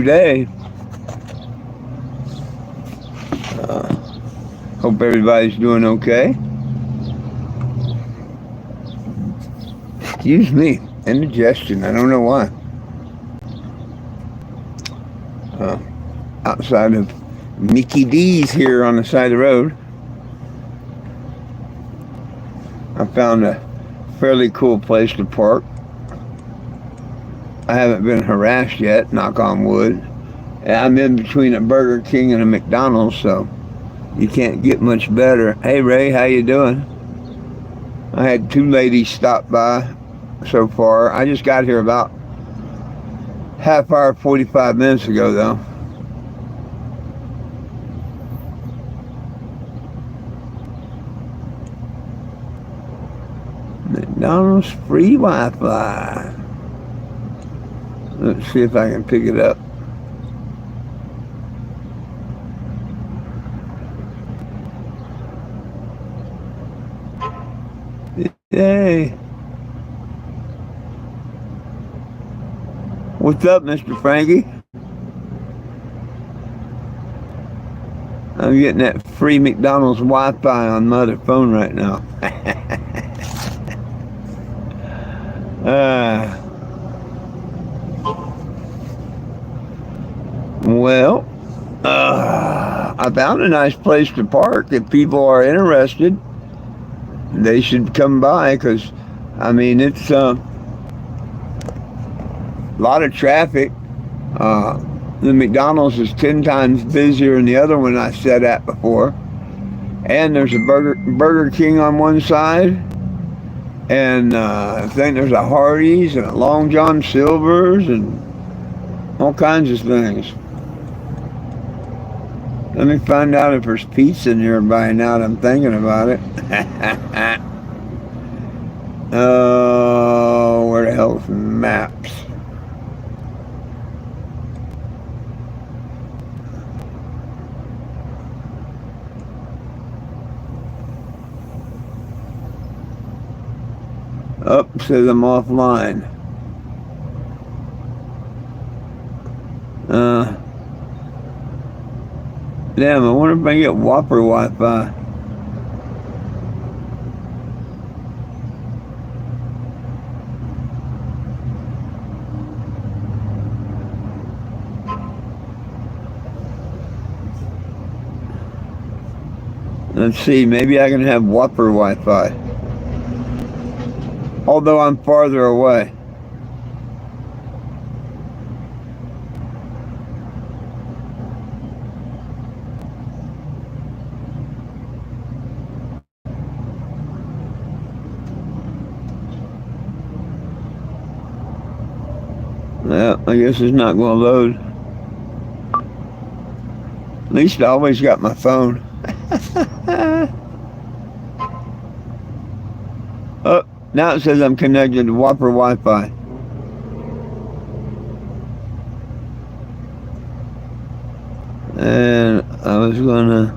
day. Hope everybody's doing okay. Excuse me, indigestion. I don't know why. Outside of Mickey D's here on the side of the road, I found a fairly cool place to park. I haven't been harassed yet, knock on wood. I'm in between a Burger King and a McDonald's, so you can't get much better. Hey Ray, how you doing? I had two ladies stop by so far. I just got here about half hour, 45 minutes ago though. McDonald's free Wi-Fi. Let's see if I can pick it up. Yay. What's up, Mr. Frankie? I'm getting that free McDonald's Wi-Fi on my other phone right now. I found a nice place to park. If people are interested, they should come by because, I mean, it's a lot of traffic. The McDonald's is 10 times busier than the other one I sat at before. And there's a Burger King on one side. And I think there's a Hardee's and a Long John Silver's and all kinds of things. Let me find out if there's pizza nearby now that I'm thinking about it. Oh, where the hell's maps? Oh, says I'm offline. Damn, I wonder if I can get Whopper Wi-Fi. Let's see, maybe I can have Whopper Wi-Fi. Although I'm farther away. Well, I guess it's not going to load. At least I always got my phone. Oh, now it says I'm connected to Whopper Wi-Fi. And I was gonna...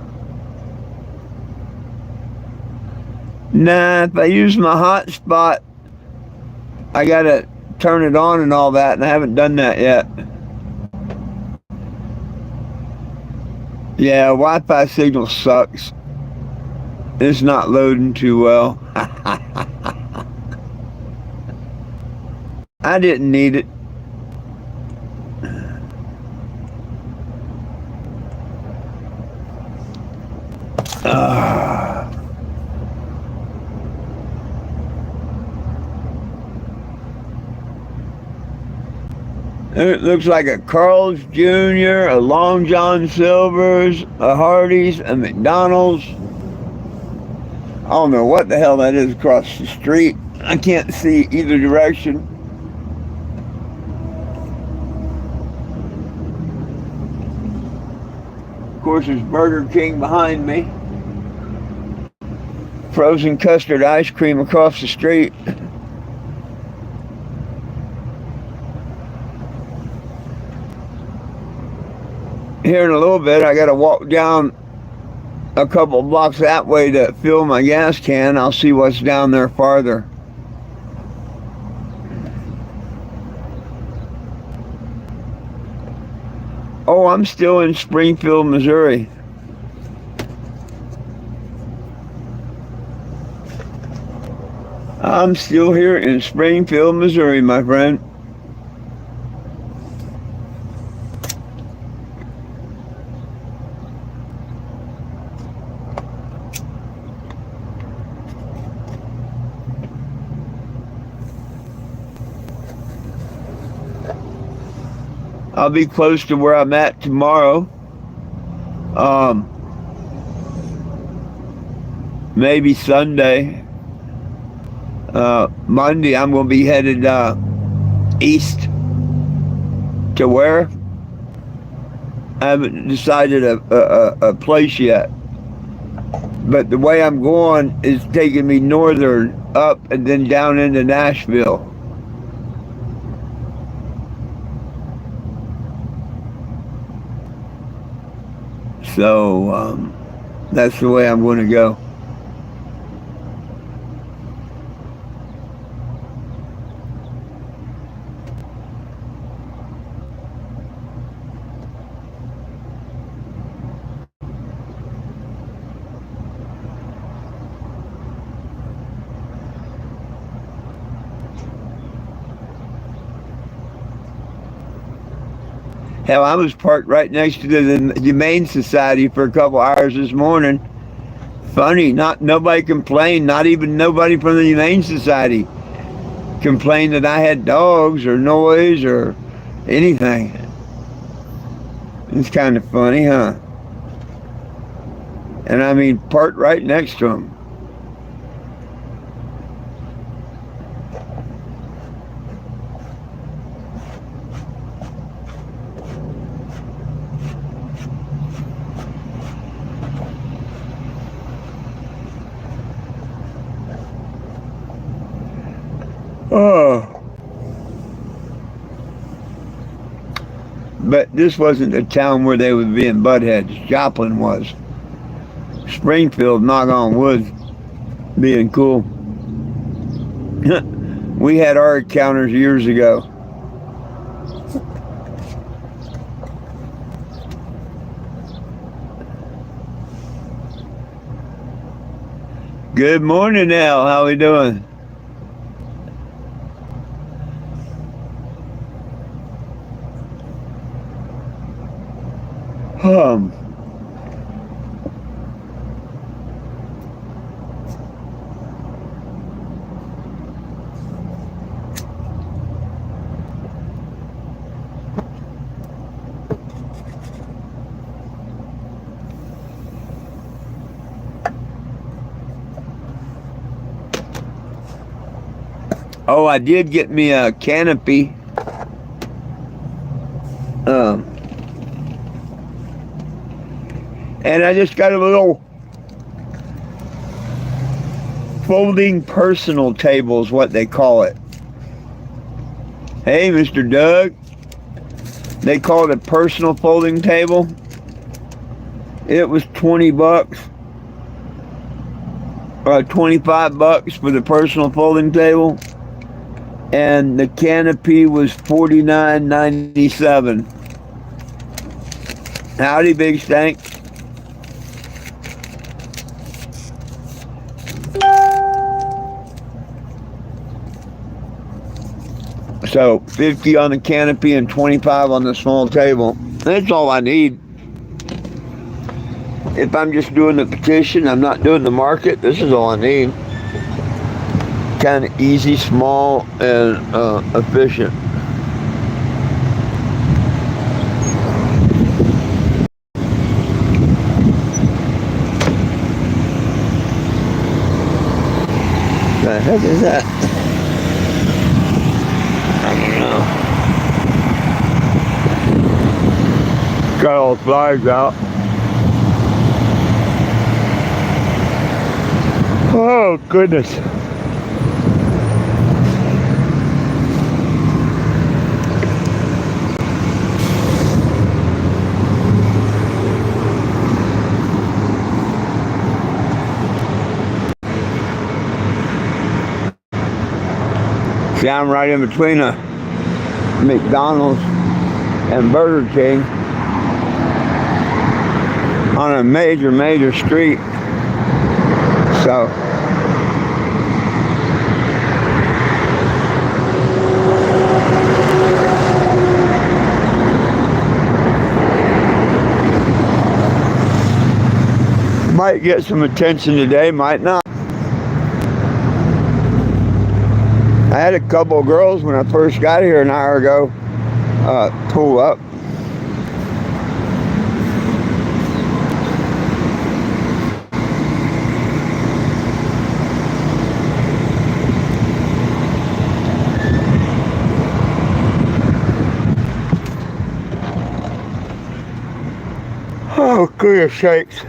Nah, if I use my hotspot, I gotta turn it on and all that, and I haven't done that yet. Yeah, Wi-Fi signal sucks. It's not loading too well. I didn't need it. It looks like a Carl's Jr., a Long John Silver's, a Hardee's, a McDonald's. I don't know what the hell that is across the street. I can't see either direction. Of course, there's Burger King behind me. Frozen custard ice cream across the street. Here in a little bit, I got to walk down a couple blocks that way to fill my gas can. I'll see what's down there farther. Oh, I'm still in Springfield, Missouri. I'm still here in Springfield, Missouri, my friend. I'll be close to where I'm at tomorrow. Maybe Sunday. Monday, I'm going to be headed east to where? I haven't decided a place yet. But the way I'm going is taking me northern up and then down into Nashville. So that's the way I'm going to go. Hell, I was parked right next to the Humane Society for a couple hours this morning. Funny, nobody complained, not even nobody from the Humane Society complained that I had dogs or noise or anything. It's kind of funny, huh? And I mean, parked right next to them. Oh. But this wasn't a town where they would be in buttheads. Joplin was. Springfield, knock on wood, being cool. We had our encounters years ago. Good morning, Al. How we doing? Oh, I did get me a canopy. And I just got a little folding personal table is what they call it. Hey, Mr. Doug. They call it a personal folding table. It was $20. 25 bucks for the personal folding table. And the canopy was $49.97. Howdy, Big Stank. So 50 on the canopy and 25 on the small table. That's all I need. If I'm just doing the petition, I'm not doing the market, this is all I need. Kind of easy, small, and efficient. The heck is that? I don't know. Got all the flags out. Oh, goodness. See, I'm right in between a McDonald's and Burger King. on a major street. So might get some attention today, might not. I had a couple of girls when I first got here an hour ago pull up. Oh, goodness sakes.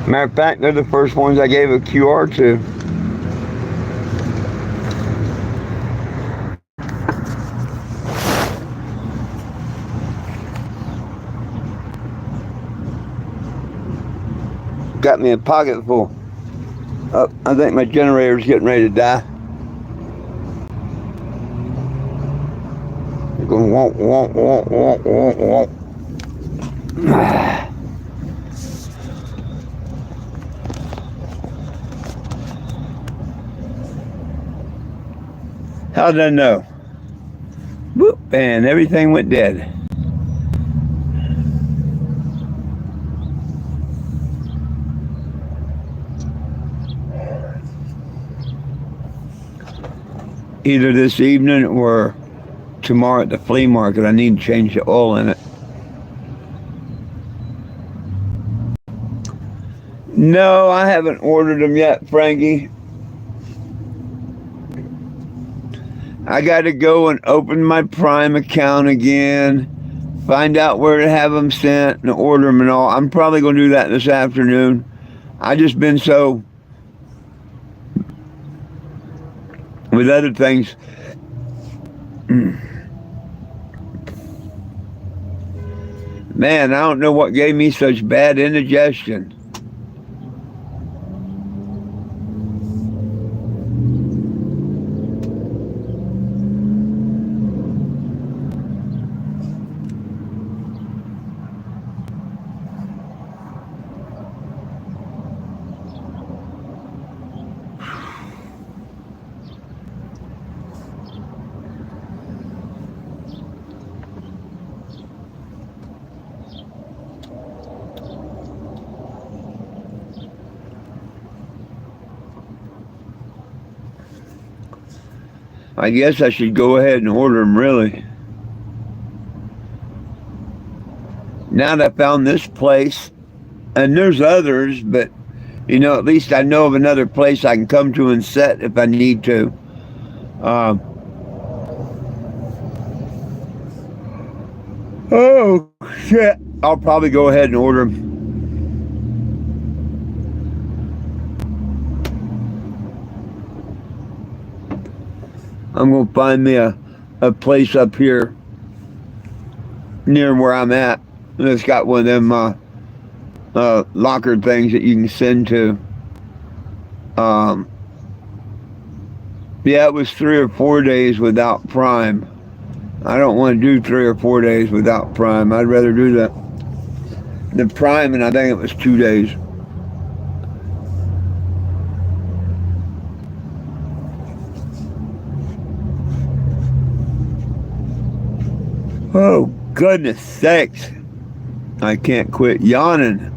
Matter of fact, they're the first ones I gave a QR to. Got me a pocket full. Oh, I think my generator's getting ready to die. It's going wonk. How did I know? Whoop, and everything went dead. Either this evening or tomorrow at the flea market. I need to change the oil in it. No, I haven't ordered them yet, Frankie. I got to go and open my Prime account again, find out where to have them sent and order them and all. I'm probably going to do that this afternoon. I just been so with other things. Man, I don't know what gave me such bad indigestion. I guess I should go ahead and order them, really. Now that I found this place, and there's others, but, you know, at least I know of another place I can come to and set if I need to. Oh, shit. I'll probably go ahead and order them. I'm going to find me a place up here near where I'm at. And it's got one of them locker things that you can send to. Yeah, it was 3 or 4 days without Prime. I don't want to do 3 or 4 days without Prime. I'd rather do the Prime, and I think it was 2 days. Oh, goodness sakes. I can't quit yawning.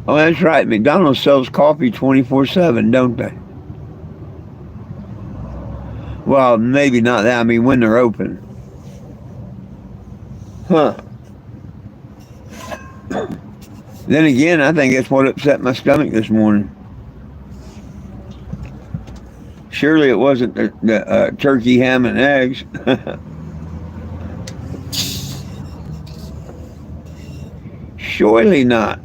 Oh, that's right. McDonald's sells coffee 24/7, don't they? Well, maybe not that. I mean, when they're open. Huh. Then again, I think that's what upset my stomach this morning. Surely it wasn't the turkey, ham, and eggs. Surely not.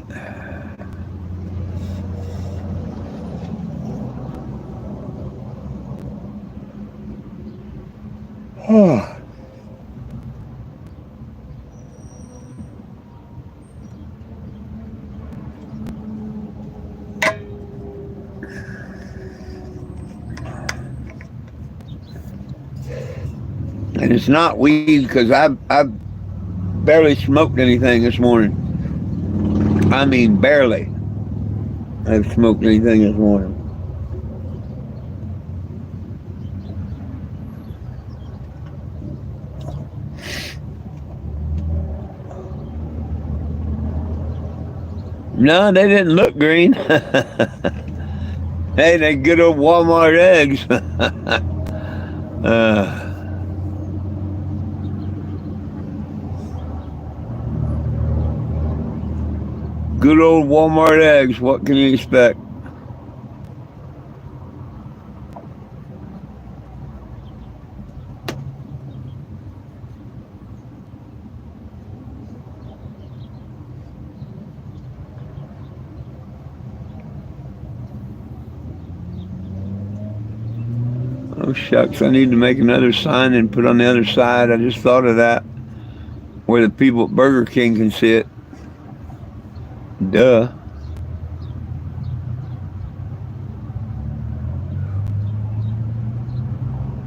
Oh. And it's not weed because I've barely smoked anything this morning. I mean, barely. I've smoked anything this morning. No, they didn't look green. Hey, they good old Walmart eggs. Good old Walmart eggs. What can you expect? Oh, shucks. I need to make another sign and put on the other side. I just thought of that. Where the people at Burger King can see it. Duh.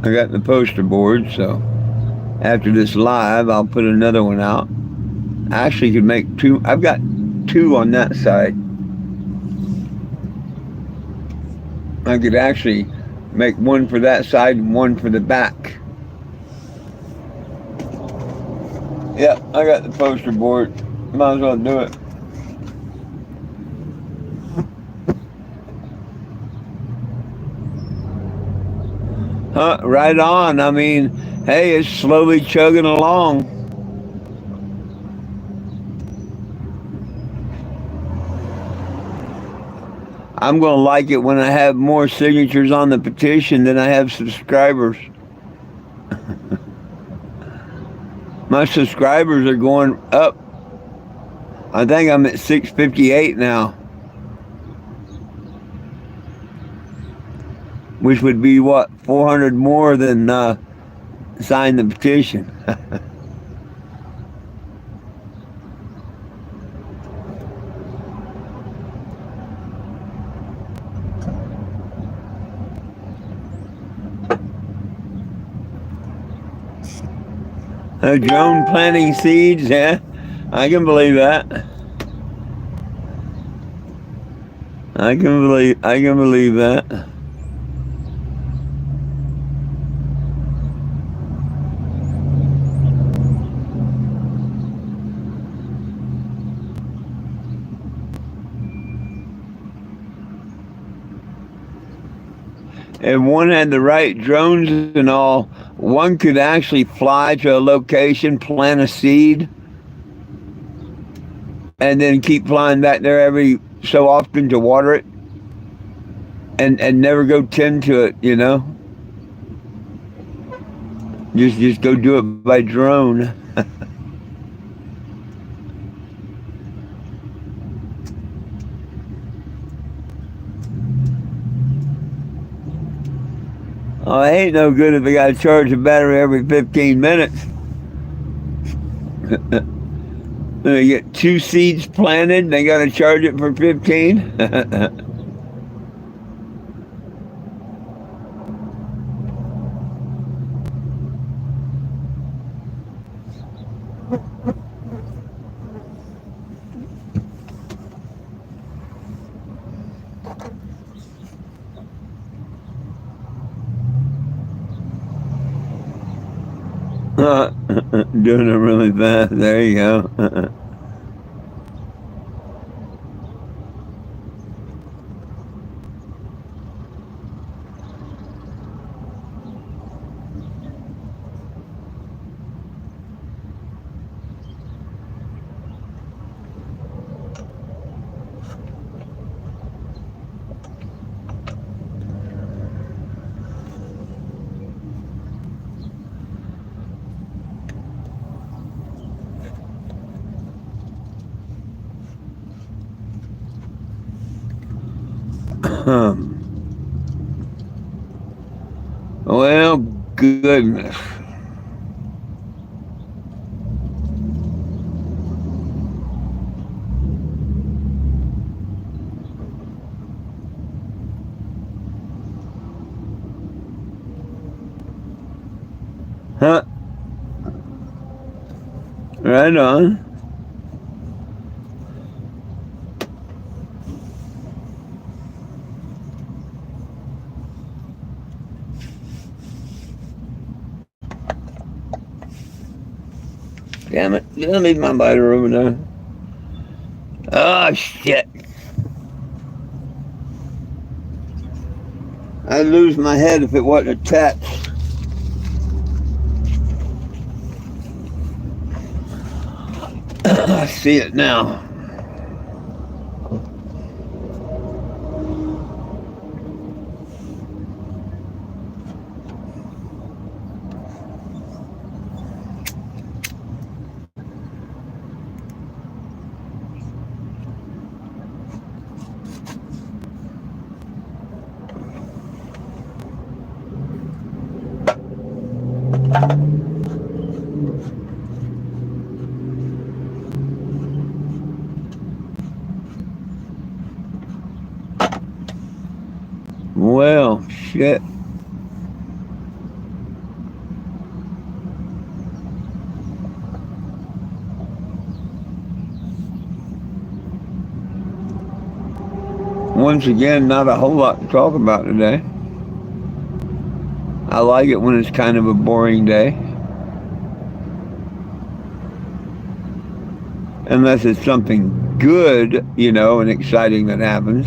I got the poster board, so after this live, I'll put another one out. I actually could make two. I've got two on that side. I could actually make one for that side and one for the back. Yep, I got the poster board. Might as well do it. Huh, right on. I mean, hey, it's slowly chugging along. I'm going to like it when I have more signatures on the petition than I have subscribers. My subscribers are going up. I think I'm at 658 now. Which would be what, 400 more than sign the petition. A drone planting seeds, yeah, I can believe that. I can believe that. If one had the right drones and all, one could actually fly to a location, plant a seed, and then keep flying back there every so often to water it, and never go tend to it, you know? Just go do it by drone. Oh, it ain't no good if they got to charge the battery every 15 minutes. They get 2 seeds planted, they got to charge it for 15. Doing it really fast. There you go. Well, goodness. Huh? Right on. Damn it. Did I leave my lighter over there? Oh, shit. I'd lose my head if it wasn't attached. I see it now. Well, shit. Once again, not a whole lot to talk about today. I like it when it's kind of a boring day. Unless it's something good, and exciting that happens.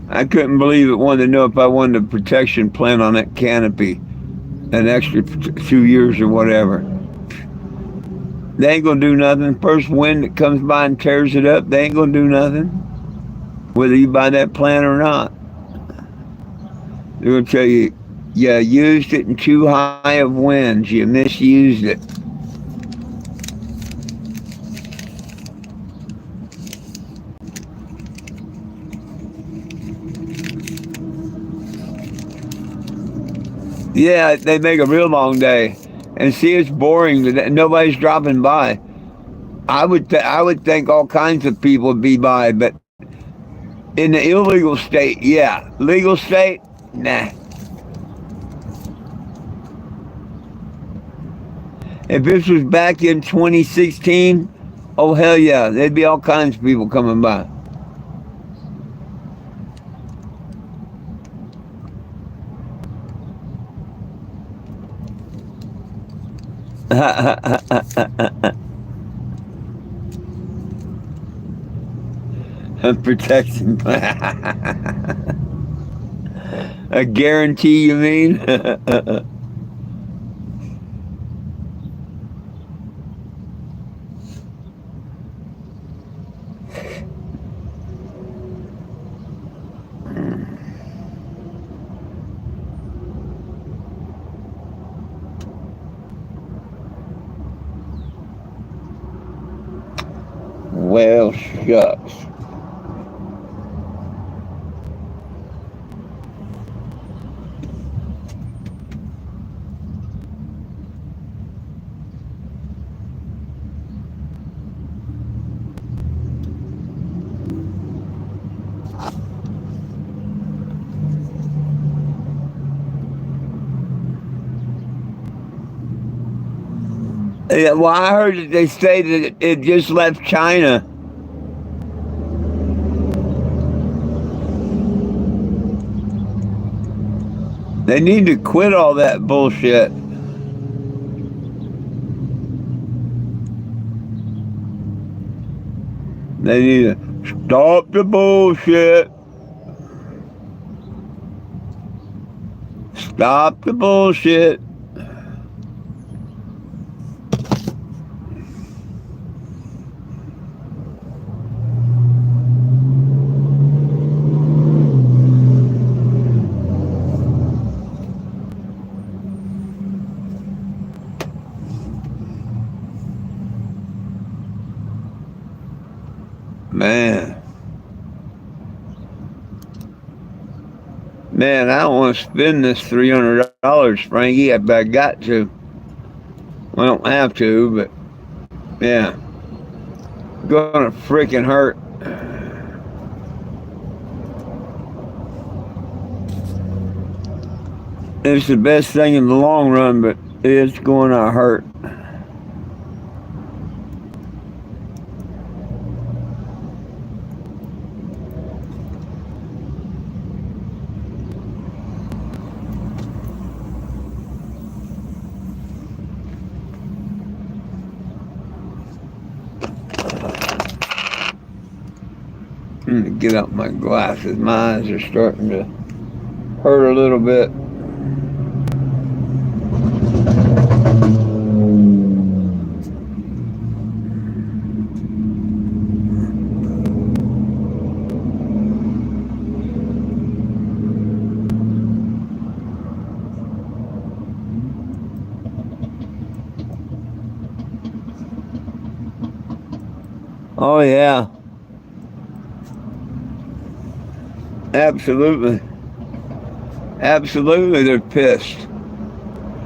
I couldn't believe it. Wanted to know if I wanted a protection plan on that canopy, an extra 2 years or whatever. They ain't gonna do nothing. First wind that comes by and tears it up, they ain't gonna do nothing. Whether you buy that plan or not. They're gonna tell you, you used it in too high of winds. You misused it. Yeah, they make a real long day, and see, it's boring. Nobody's dropping by. I would think all kinds of people would be by, but in the illegal state, yeah. Legal state, nah. If this was back in 2016, oh hell yeah, there'd be all kinds of people coming by. Protection plan. A guarantee, you mean? Well, shucks. Yeah, well, I heard that they say that it just left China. They need to quit all that bullshit. They need to stop the bullshit. Stop the bullshit. Man, I don't want to spend this $300, Frankie, but I got to. I don't have to, but Yeah. Gonna freaking hurt. It's the best thing in the long run, but it's going to hurt. Let me get out my glasses. My eyes are starting to hurt a little bit. Oh, yeah. Absolutely. Absolutely, they're pissed.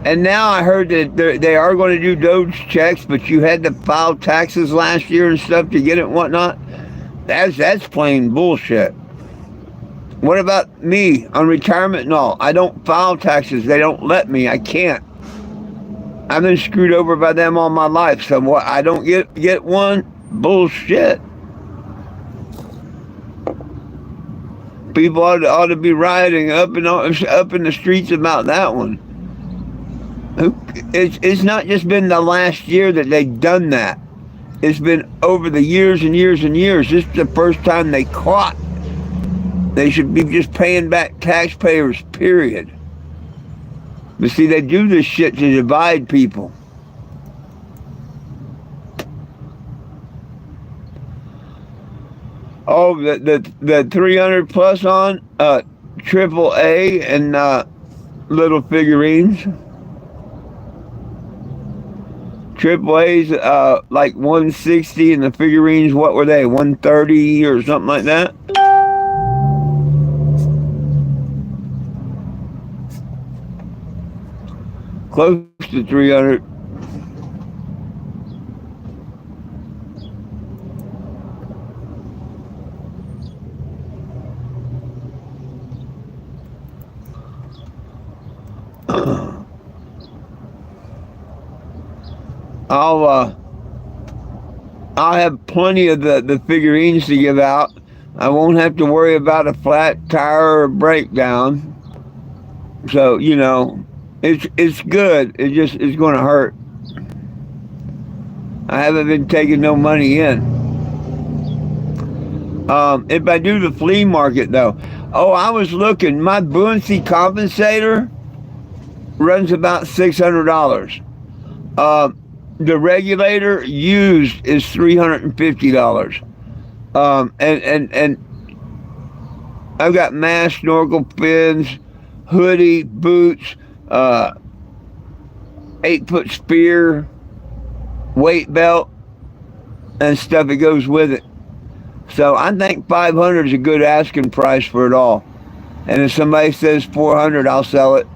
And now I heard that they are going to do Doge checks, but you had to file taxes last year and stuff to get it and whatnot. That's plain bullshit. What about me on retirement and all? I don't file taxes. They don't let me. I can't. I've been screwed over by them all my life. So what? I don't get one? Bullshit. People ought to be rioting up in the streets about that one. It's not just been the last year that they've done that. It's been over the years and years and years. This is the first time they caught. They should be just paying back taxpayers, period. But see, they do this shit to divide people. Oh, the 300 plus on triple A and little figurines. Triple A's like 160 and the figurines, what were they? 130 or something like that. Close to 300. I'll have plenty of the figurines to give out. I won't have to worry about a flat tire or a breakdown. So, you know, it's good. It's going to hurt. I haven't been taking no money in. If I do the flea market though, I was looking. My buoyancy compensator runs about $600. The regulator used is $350. And I've got mask, snorkel fins, hoodie, boots, 8-foot spear, weight belt, and stuff that goes with it. So I think $500 is a good asking price for it all. And if somebody says $400, I'll sell it.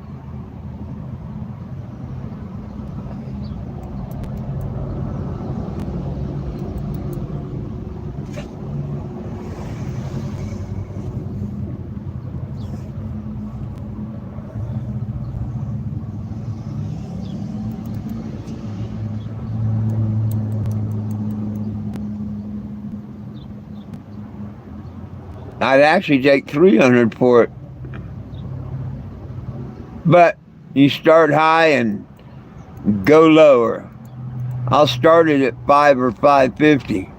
I'd actually take $300 for it. But you start high and go lower. I'll start it at $5 or $550.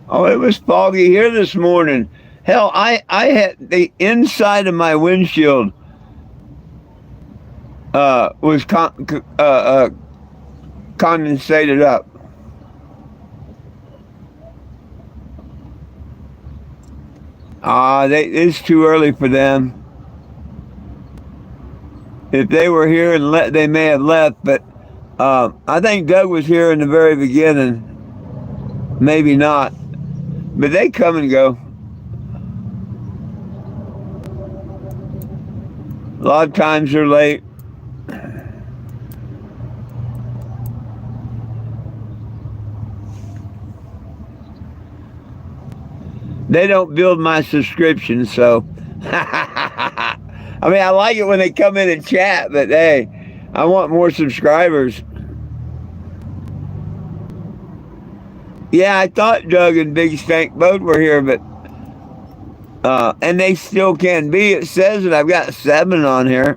Oh, it was foggy here this morning. Hell, I had the inside of my windshield was condensated up. It's too early for them. If they were here and they may have left, but I think Doug was here in the very beginning. Maybe not, but they come and go. A lot of times they're late. They don't build my subscription, so I mean, I like it when they come in and chat, but hey, I want more subscribers. Yeah, I thought Doug and Big Stank both were here, but and they still can be. It says that I've got 7 on here.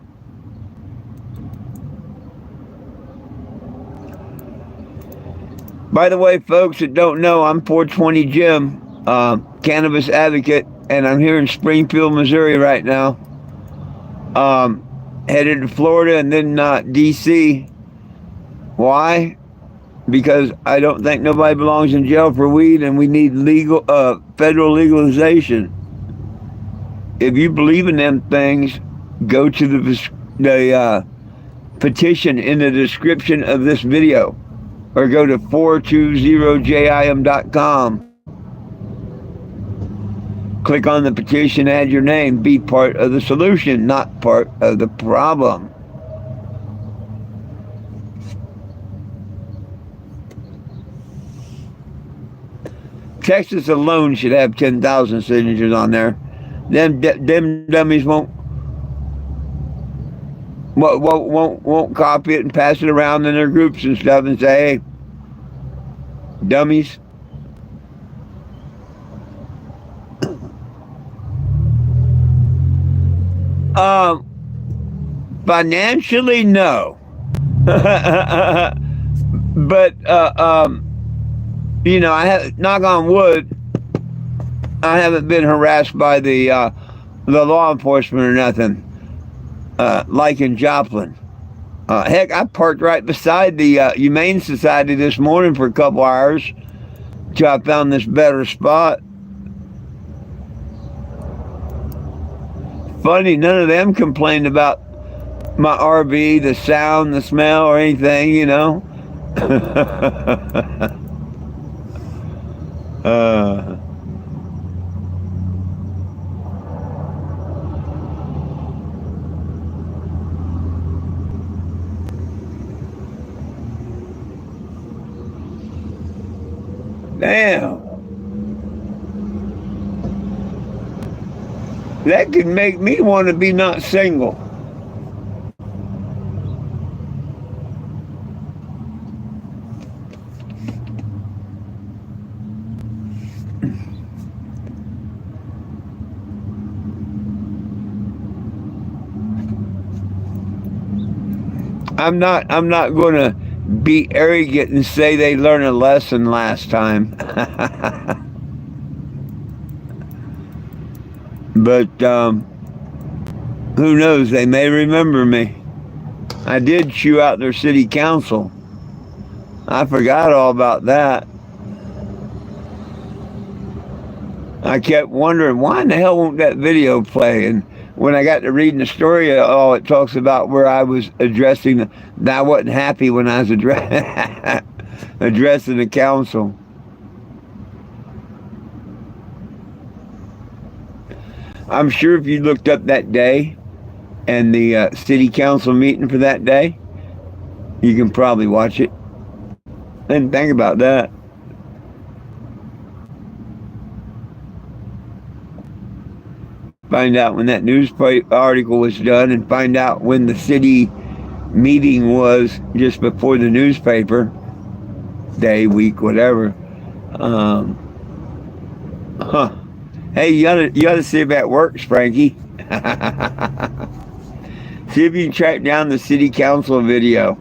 By the way, folks that don't know, I'm 420 Jim, cannabis advocate, and I'm here in Springfield, Missouri right now. Headed to Florida and then D.C. Why? Because I don't think nobody belongs in jail for weed, and we need federal legalization. If you believe in them things, go to the petition in the description of this video, or go to 420jim.com. Click on the petition, add your name, be part of the solution, not part of the problem. Texas alone should have 10,000 signatures on there. Them dummies won't copy it and pass it around in their groups and stuff and say, hey, dummies. Financially, no. But you know, I have, knock on wood, I haven't been harassed by the law enforcement or nothing, like in Joplin. Heck, I parked right beside the Humane Society this morning for a couple hours till I found this better spot. Funny, none of them complained about my RV, the sound, the smell, or anything, you know. Damn. That could make me want to be not single. I'm not going to be arrogant and say they learned a lesson last time. But who knows? They may remember me. I did chew out their city council. I forgot all about that. I kept wondering, why in the hell won't that video play? And when I got to reading the story, it talks about where I was addressing that I wasn't happy when I was addressing the council. I'm sure if you looked up that day and the city council meeting for that day, you can probably watch it. Didn't think about that. Find out when that news article was done, and find out when the city meeting was just before the newspaper, day, week, whatever. Hey, you gotta see if that works, Frankie. See if you can track down the city council video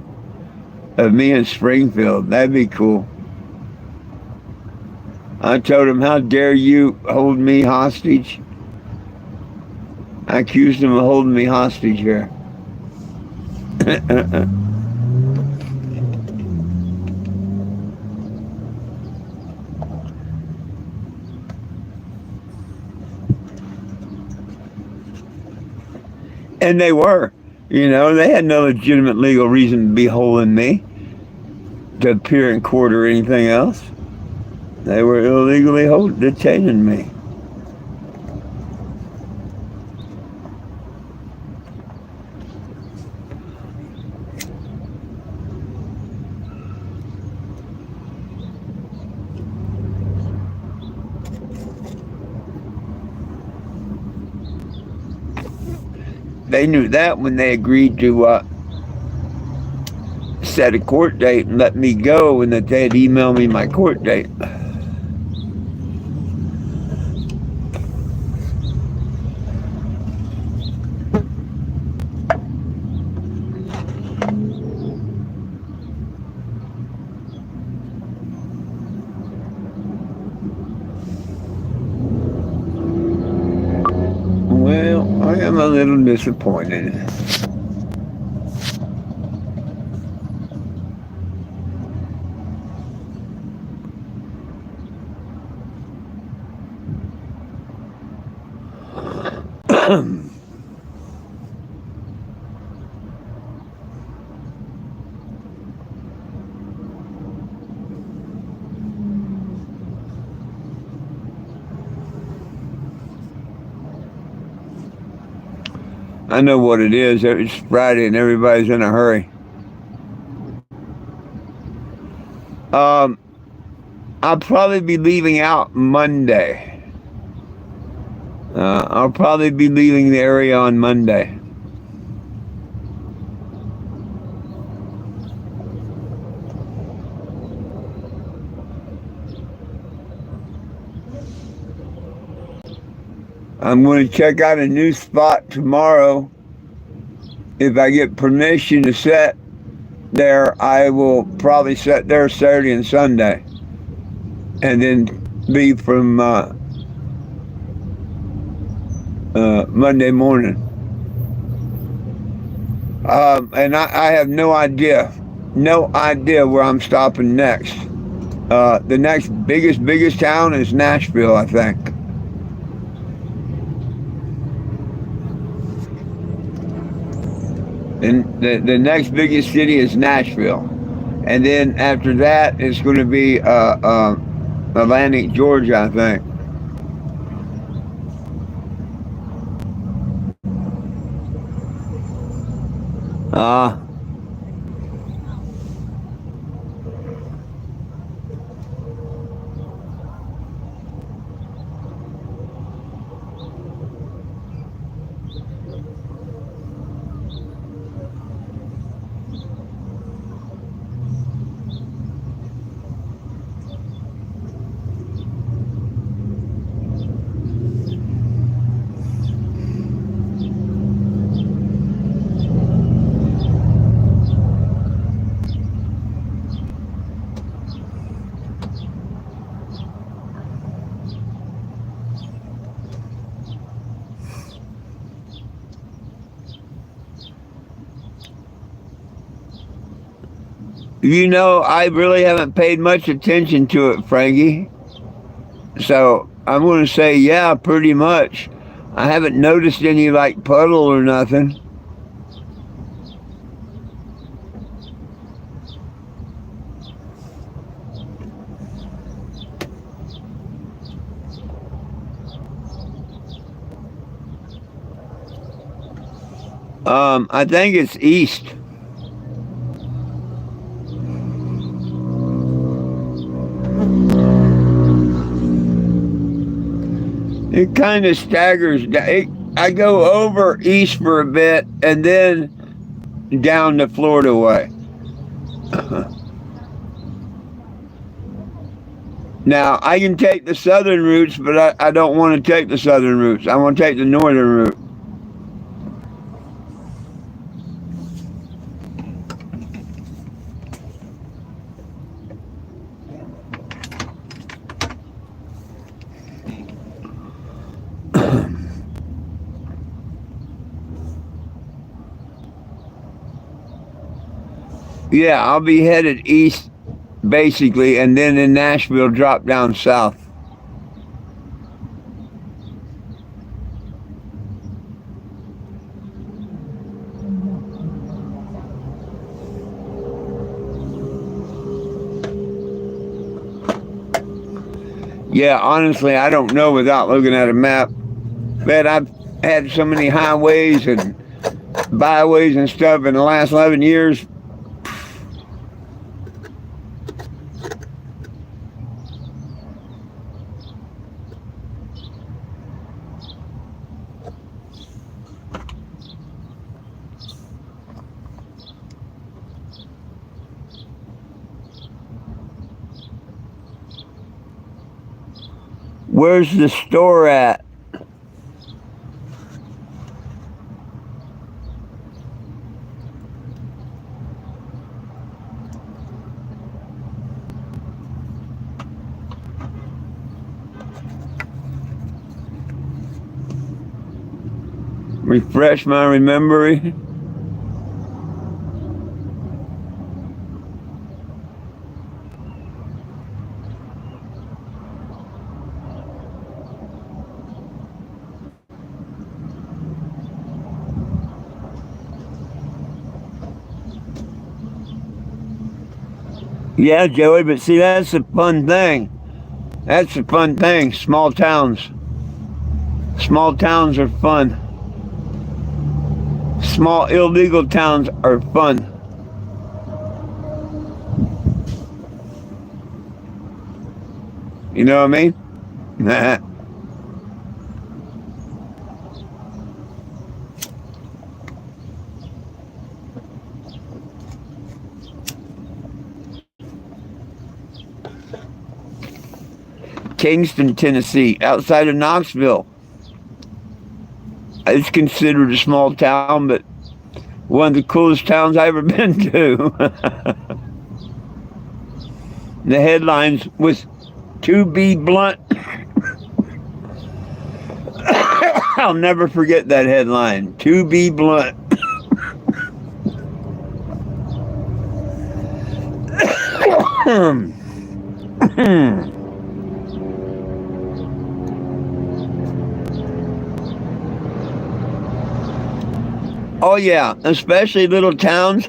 of me in Springfield. That'd be cool. I told him, how dare you hold me hostage? I accused him of holding me hostage here. And they were. They had no legitimate legal reason to be holding me, to appear in court or anything else. They were illegally detaining me. They knew that when they agreed to set a court date and let me go, and that they'd email me my court date. Well, I am a little disappointed. I know what it is. It's Friday and everybody's in a hurry. I'll probably be leaving out Monday. I'll probably be leaving the area on Monday. I'm going to check out a new spot tomorrow. If I get permission to set there, I will probably set there Saturday and Sunday, and then leave from Monday morning. And I have no idea where I'm stopping next. The next biggest town is Nashville, I think. And the next biggest city is Nashville. And then after that, it's going to be Atlantic, Georgia, I think. I really haven't paid much attention to it, Frankie. So I'm going to say, yeah, pretty much. I haven't noticed any puddle or nothing. I think it's east. It kind of staggers. I go over east for a bit and then down the Florida way. Now, I can take the southern routes, but I don't want to take the southern routes. I want to take the northern route. Yeah, I'll be headed east, basically, and then in Nashville, drop down south. Yeah, honestly, I don't know without looking at a map. But I've had so many highways and byways and stuff in the last 11 years. Where's the store at? Refresh my memory. Yeah, Joey, but see, that's the fun thing. That's the fun thing. Small towns. Small towns are fun. Small illegal towns are fun. You know what I mean? Kingston, Tennessee, outside of Knoxville. It's considered a small town, but one of the coolest towns I've ever been to. The headlines was, "To be blunt." I'll never forget that headline. "To be blunt." Oh yeah, especially little towns.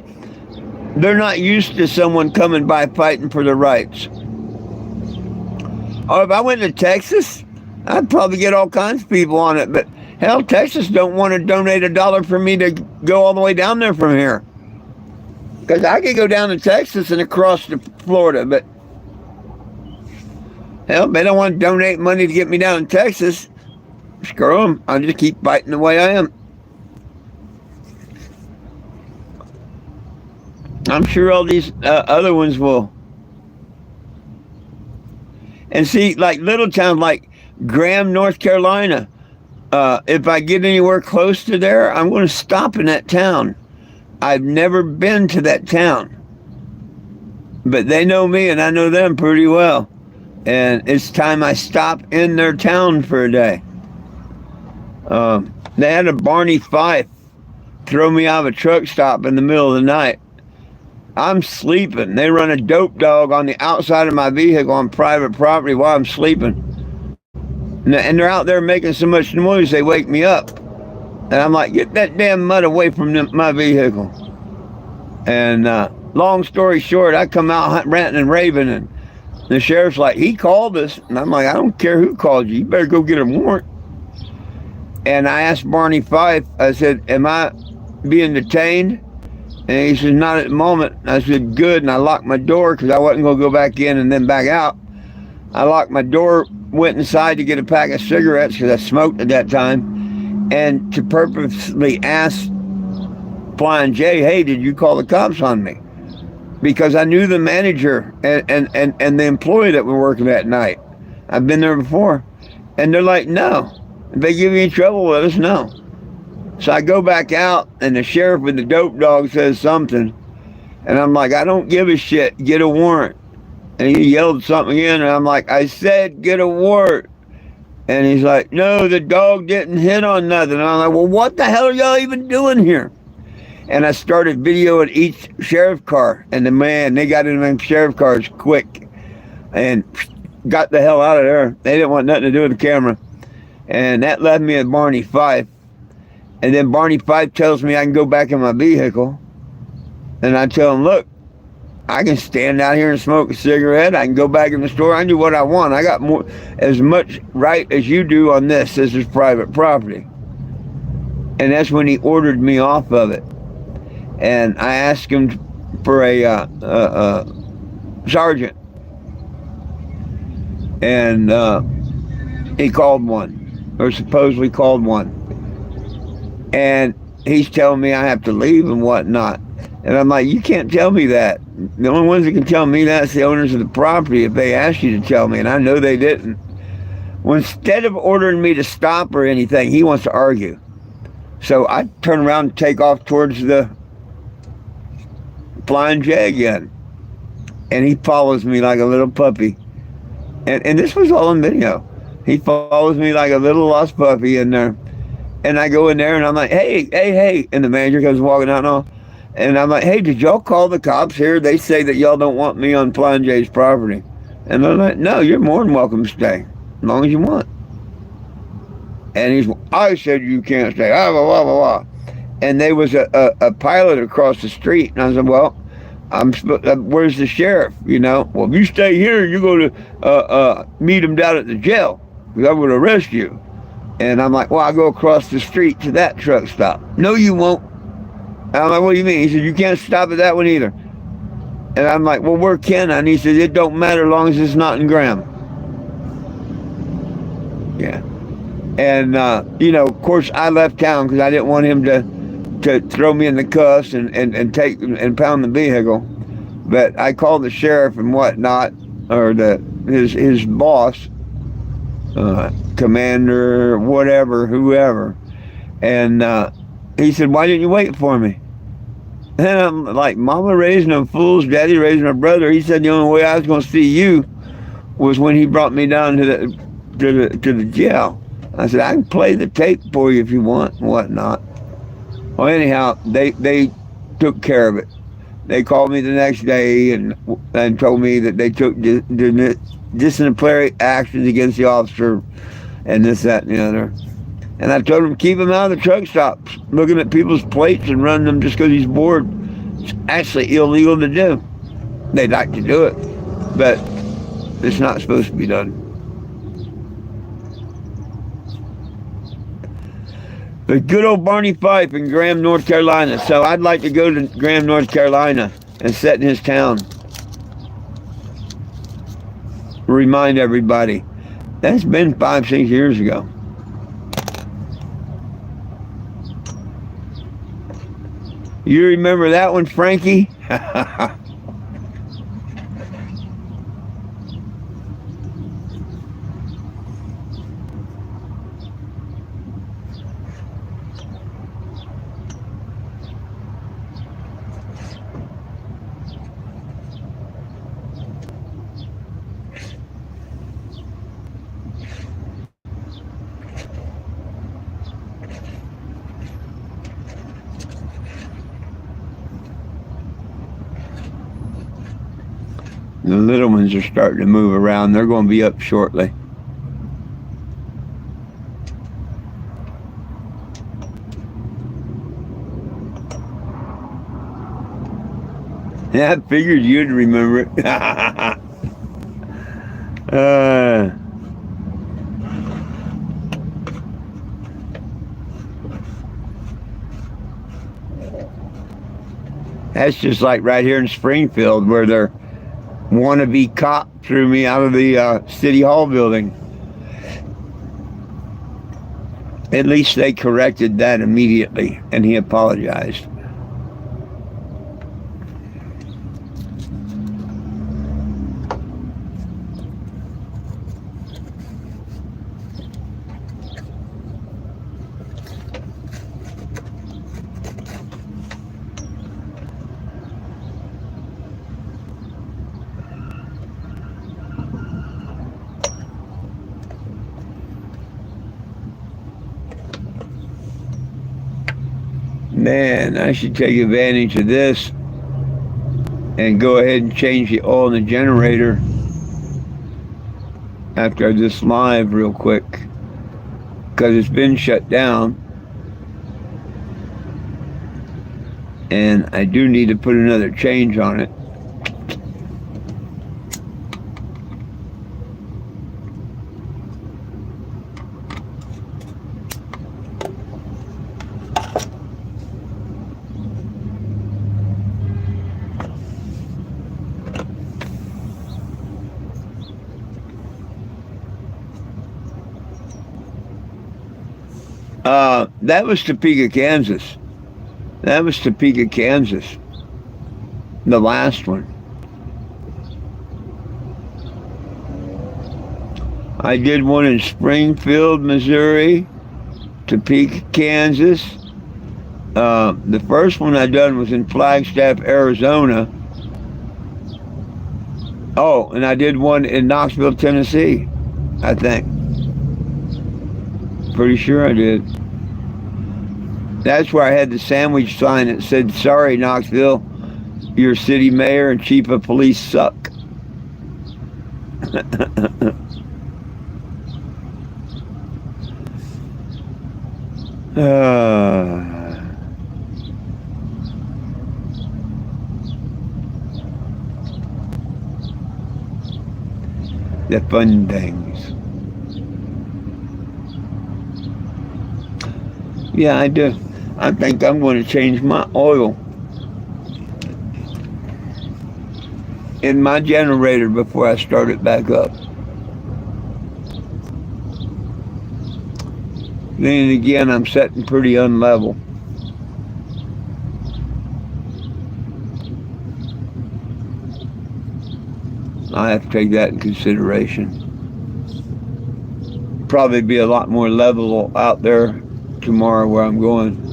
They're not used to someone coming by fighting for their rights. Oh, if I went to Texas, I'd probably get all kinds of people on it. But hell, Texas don't want to donate $1 for me to go all the way down there from here. Because I could go down to Texas and across to Florida, but hell, they don't want to donate money to get me down in Texas. Screw them. I'll just keep fighting the way I am. I'm sure all these other ones will. And see, like little towns like Graham, North Carolina, if I get anywhere close to there, I'm going to stop in that town. I've never been to that town. But they know me and I know them pretty well. And it's time I stop in their town for a day. They had a Barney Fife throw me out of a truck stop in the middle of the night. I'm sleeping. They run a dope dog on the outside of my vehicle on private property while I'm sleeping. And they're out there making so much noise, they wake me up. And I'm like, get that damn mud away from my vehicle. And long story short, I come out ranting and raving, and the sheriff's like, he called us. And I'm like, I don't care who called you. You better go get a warrant. And I asked Barney Fife, I said, am I being detained? And he says, not at the moment. I said, good. And I locked my door because I wasn't going to go back in and then back out. I locked my door, went inside to get a pack of cigarettes because I smoked at that time. And to purposely ask Flying J, hey, did you call the cops on me? Because I knew the manager and the employee that were working that night. I've been there before. And they're like, no. If they give you any trouble, let us know. So I go back out, and the sheriff with the dope dog says something. And I'm like, I don't give a shit. Get a warrant. And he yelled something again, and I'm like, I said get a warrant. And he's like, no, the dog didn't hit on nothing. And I'm like, well, what the hell are y'all even doing here? And I started videoing each sheriff car, and they got in them sheriff cars quick and got the hell out of there. They didn't want nothing to do with the camera. And that left me at Barney Fife. And then Barney Fife tells me I can go back in my vehicle. And I tell him, look, I can stand out here and smoke a cigarette. I can go back in the store. I can do what I want. I got as much right as you do on this. This is private property. And that's when he ordered me off of it. And I asked him for a sergeant. And he called one, or supposedly called one. And he's telling me I have to leave and whatnot. And I'm like, you can't tell me that. The only ones that can tell me that is the owners of the property if they asked you to tell me, and I know they didn't. Well, instead of ordering me to stop or anything, he wants to argue. So I turn around and take off towards the Flying J again. And he follows me like a little puppy. And this was all on video. He follows me like a little lost puppy in there. And I go in there and I'm like, hey. And the manager comes walking out and all. And I'm like, hey, did y'all call the cops here? They say that y'all don't want me on Flying J's property. And they're like, no, you're more than welcome to stay, as long as you want. And I said you can't stay, blah, blah, blah, blah. And there was a pilot across the street. And I said, well, where's the sheriff? You know, well, if you stay here, you're going to meet him down at the jail, because I'm going to arrest you. And I'm like, well, I'll go across the street to that truck stop. No, you won't. And I'm like, what do you mean? He said, you can't stop at that one either. And I'm like, well, where can I? And he said, it don't matter as long as it's not in Graham. Yeah. And, you know, of course, I left town because I didn't want him to throw me in the cuffs and take and pound the vehicle. But I called the sheriff and whatnot, or his boss, commander, whatever, whoever. And he said, why didn't you wait for me? And I'm like, mama raising them fools, daddy raising a brother. He said the only way I was going to see you was when he brought me down to the jail. I said, I can play the tape for you if you want and whatnot. Well, anyhow, they took care of it. They called me the next day and told me that they took disciplinary actions against the officer and this, that, and the other. And I told him, keep him out of the truck stops, looking at people's plates and running them just because he's bored. It's actually illegal to do. They'd like to do it, but it's not supposed to be done. But good old Barney Fife in Graham, North Carolina. So I'd like to go to Graham, North Carolina and sit in his town. Remind everybody, that's been 5-6 years ago. You remember that one, Frankie? The little ones are starting to move around. They're going to be up shortly. Yeah, I figured you'd remember it. That's just like right here in Springfield, where their wannabe cop threw me out of the City Hall building. At least they corrected that immediately, and he apologized. Man, I should take advantage of this and go ahead and change the oil in the generator after this live real quick, because it's been shut down and I do need to put another change on it. That was Topeka, Kansas. That was Topeka, Kansas. The last one. I did one in Springfield, Missouri, Topeka, Kansas. The first one I done was in Flagstaff, Arizona. Oh, and I did one in Knoxville, Tennessee, I think. Pretty sure I did. That's where I had the sandwich sign that said, "Sorry, Knoxville, your city mayor and chief of police suck." The fun things. Yeah, I do. I think I'm going to change my oil in my generator before I start it back up. Then again, I'm setting pretty unlevel. I have to take that in consideration. Probably be a lot more level out there tomorrow where I'm going.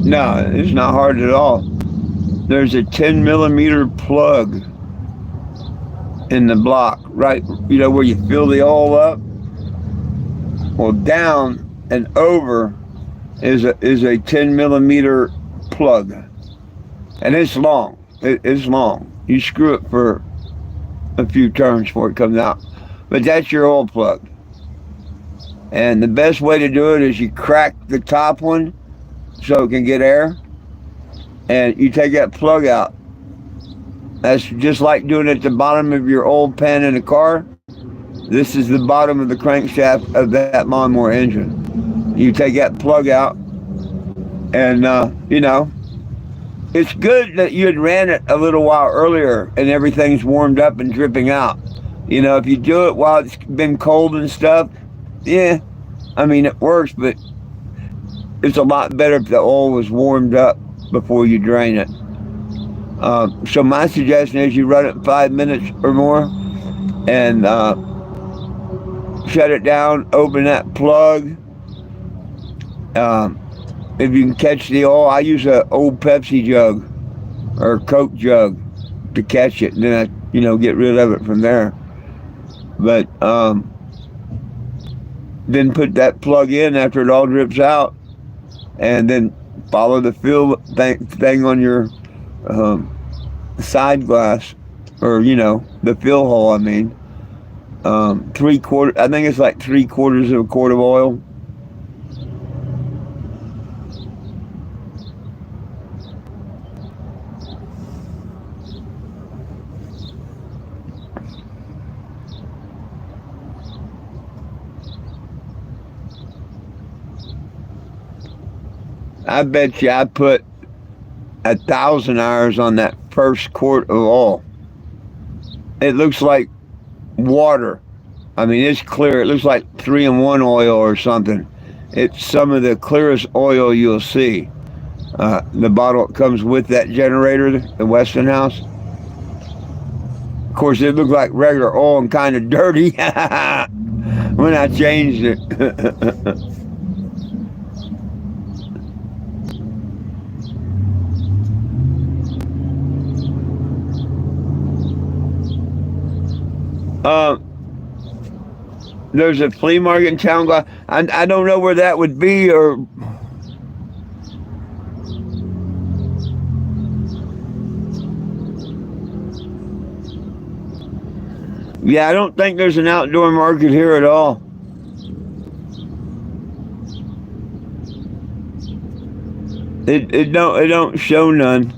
No, it's not hard at all. There's a 10 millimeter plug in the block, right? You know where you fill the oil up? Well, down and over is a 10 millimeter plug. And it's long. It's long. You screw it for a few turns before it comes out. But that's your oil plug. And the best way to do it is you crack the top one so it can get air, and you take that plug out. That's just like doing it at the bottom of your oil pan in a car. This is the bottom of the crankshaft of that lawnmower engine. You take that plug out, and you know, it's good that you had ran it a little while earlier and everything's warmed up and dripping out. You know, if you do it while it's been cold and stuff, yeah, I mean, it works, but it's a lot better if the oil was warmed up before you drain it. So my suggestion is you run it 5 minutes or more and shut it down, open that plug. If you can catch the oil, I use an old Pepsi jug or Coke jug to catch it, and then I, you know, get rid of it from there. But then put that plug in after it all drips out, and then follow the fill thing on your side glass, or you know, the fill hole. I mean, 3/4. I think it's like 3/4 of a quart of oil. I bet you I put 1,000 hours on that first quart of oil. It looks like water I mean, it's clear. It looks like 3-in-1 oil or something. It's some of the clearest oil you'll see. The bottle comes with that generator, the Westinghouse. Of course, it looked like regular oil and kind of dirty when I changed it. uh, there's a flea market in town. I don't know where that would be, or yeah, I don't think there's an outdoor market here at all. It don't show none.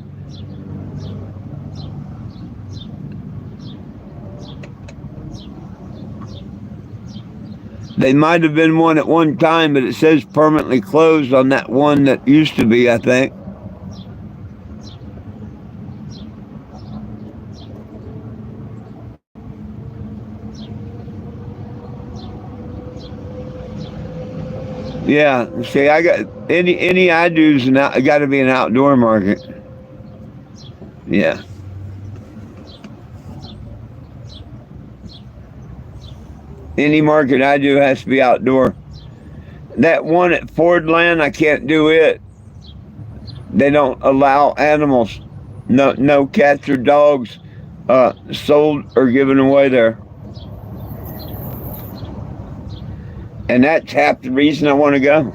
They might have been one at one time, but it says permanently closed on that one that used to be, I think. Yeah, see, I got any I do's got to be an outdoor market. Yeah. Any market I do has to be outdoor. That one at Fordland, I can't do it. They don't allow animals, no cats or dogs, sold or given away there. And that's half the reason I want to go.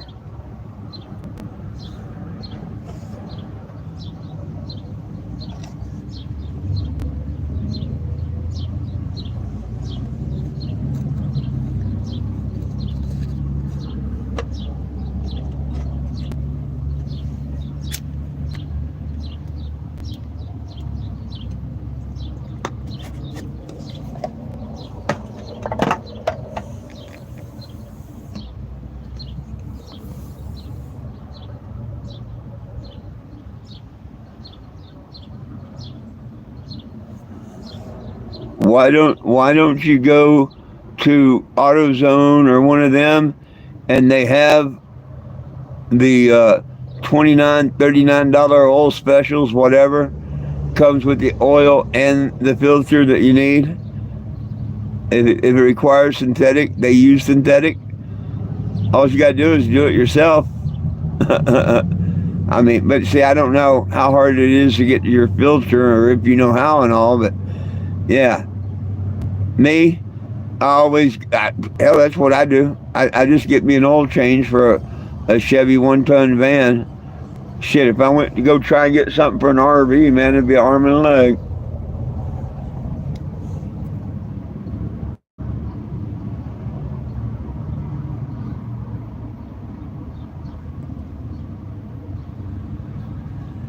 Why don't you go to AutoZone or one of them, and they have the $29, $39 oil specials, whatever, comes with the oil and the filter that you need. If it requires synthetic, they use synthetic. All you got to do is do it yourself. I mean, but see, I don't know how hard it is to get your filter, or if you know how and all, but yeah. Me, hell, that's what I do. I just get me an oil change for a Chevy 1-ton van. Shit, if I went to go try and get something for an RV, man, it'd be an arm and a leg.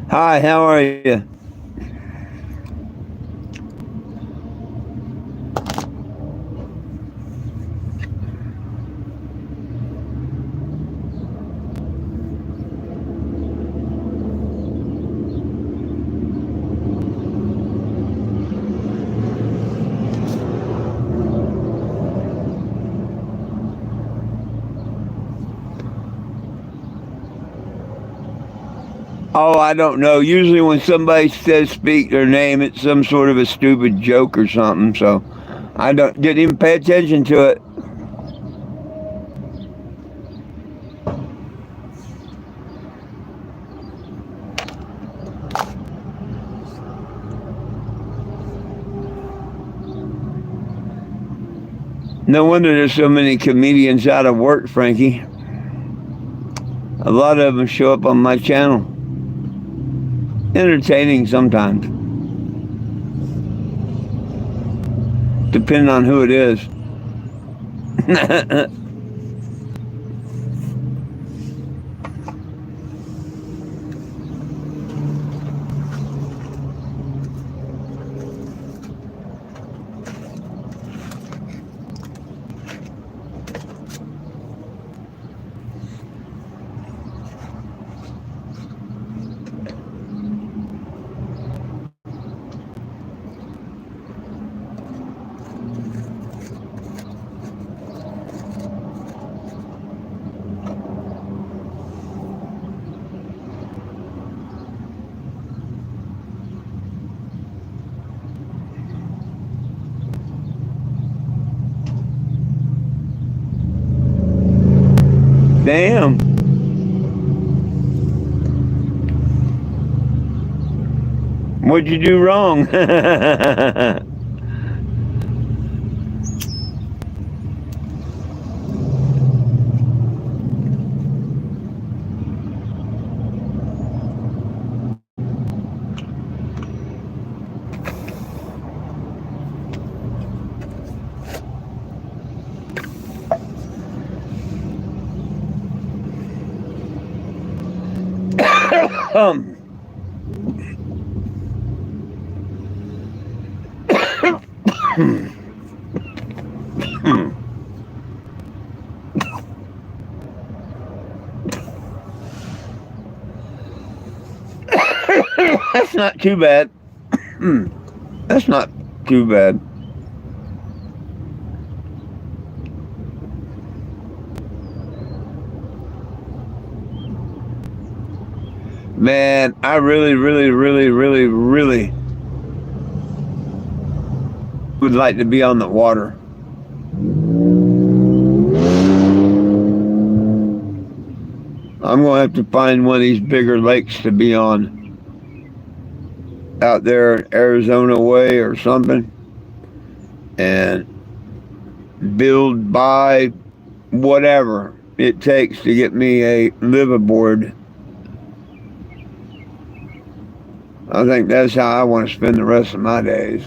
Hi, how are you? Oh, I don't know. Usually when somebody says speak their name, it's some sort of a stupid joke or something. So I didn't even pay attention to it. No wonder there's so many comedians out of work, Frankie. A lot of them show up on my channel. Entertaining sometimes, depending on who it is. Damn. What'd you do wrong? um, that's not too bad. That's not too bad. Man, I really, really, really, really, really would like to be on the water. I'm going to have to find one of these bigger lakes to be on. Out there in Arizona way or something. And buy whatever it takes to get me a liveaboard. I think that's how I want to spend the rest of my days.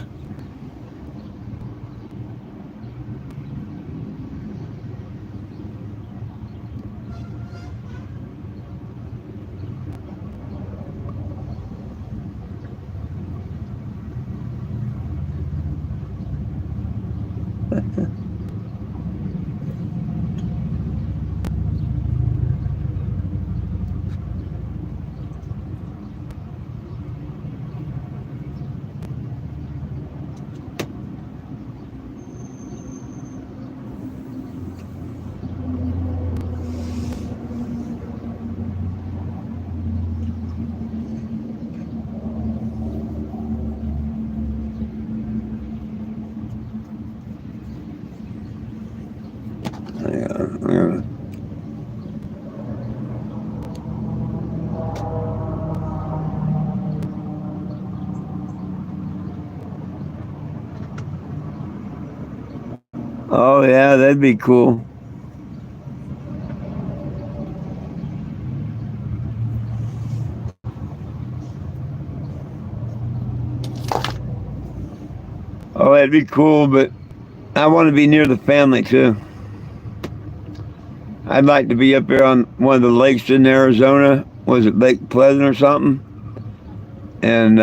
Yeah. Oh yeah, that'd be cool. Oh, that'd be cool, but I want to be near the family too. I'd like to be up there on one of the lakes in Arizona. Was it Lake Pleasant or something? And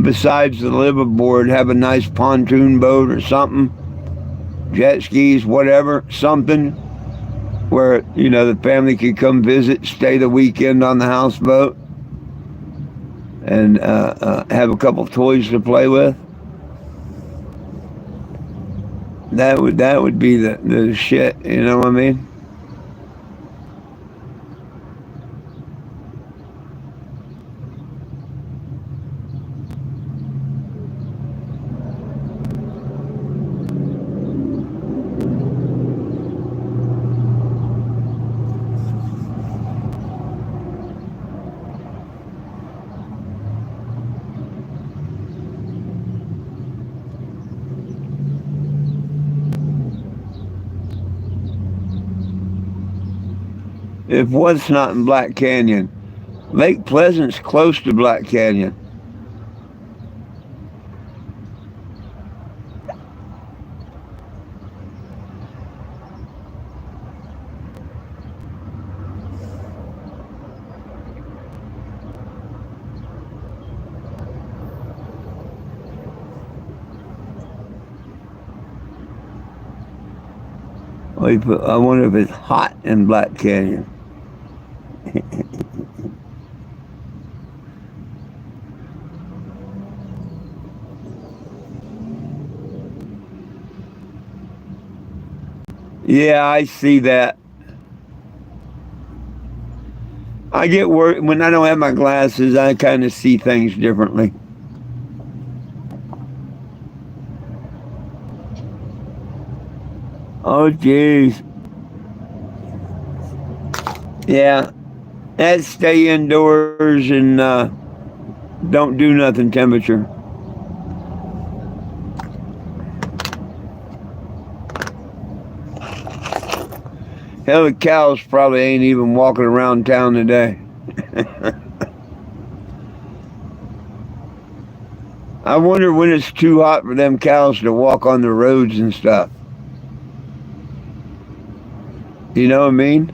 besides the liveaboard, have a nice pontoon boat or something, jet skis, whatever, something where the family could come visit, stay the weekend on the houseboat, and have a couple toys to play with. That would be the shit. You know what I mean? If what's not in Black Canyon, Lake Pleasant's close to Black Canyon. I wonder if it's hot in Black Canyon. Yeah, I see that. I get worried when I don't have my glasses. I kind of see things differently. Oh, jeez. Yeah, let's stay indoors and don't do nothing temperature. Hell, the cows probably ain't even walking around town today. I wonder when it's too hot for them cows to walk on the roads and stuff. You know what I mean?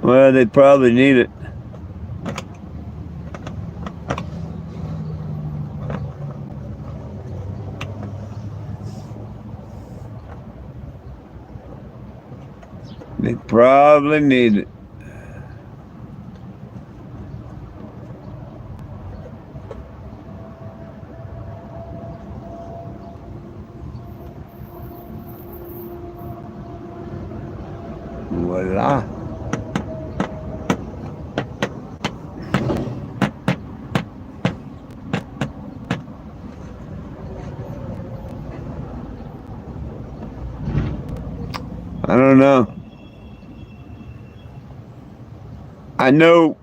Well, they probably need it. They probably need it. Voila. I don't know. I know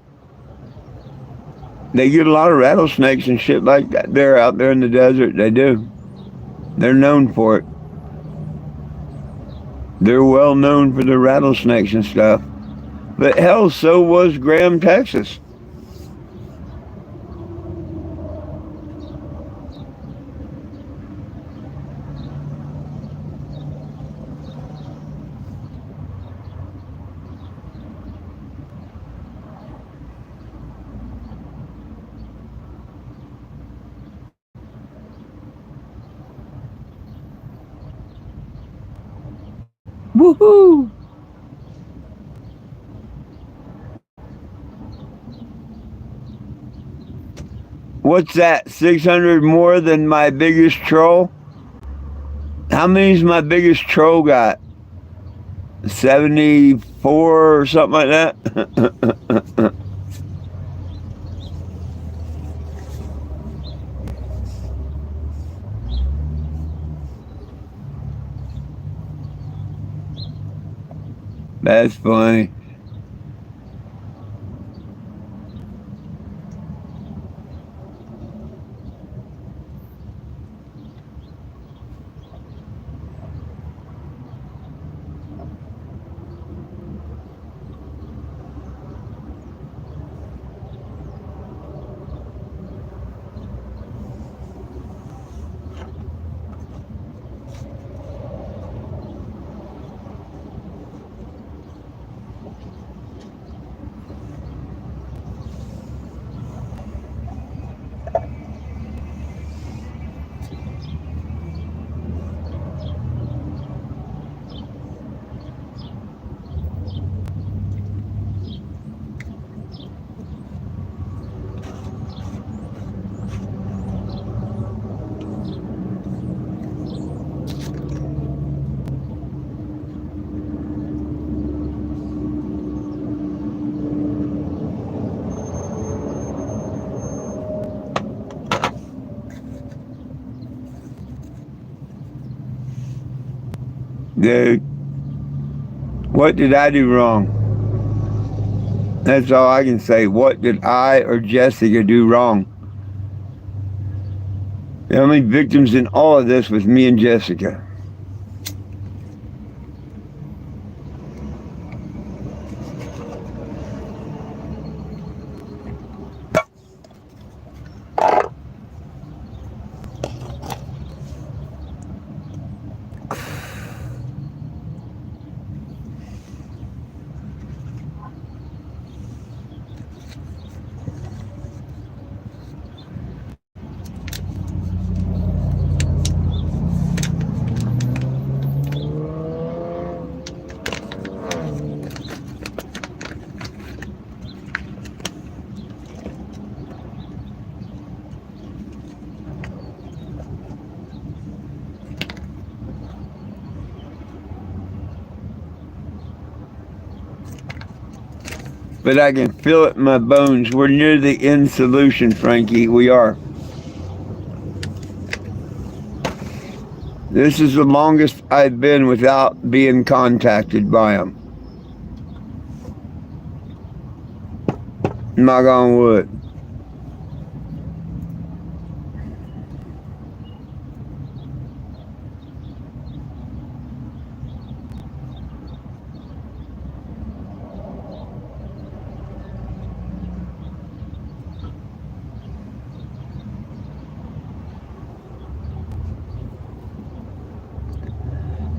they get a lot of rattlesnakes and shit like that. They're out there in the desert. They do. They're known for it. They're well known for the rattlesnakes and stuff. But hell, so was Graham, Texas. Woohoo! What's that? 600 more than my biggest troll? How many's my biggest troll got? 74 or something like that? That's funny. Dude, what did I do wrong? That's all I can say. What did I or Jessica do wrong? The only victims in all of this was me and Jessica. but I can feel it in my bones. We're near the end solution, Frankie. We are. This is the longest I've been without being contacted by them. Knock on wood.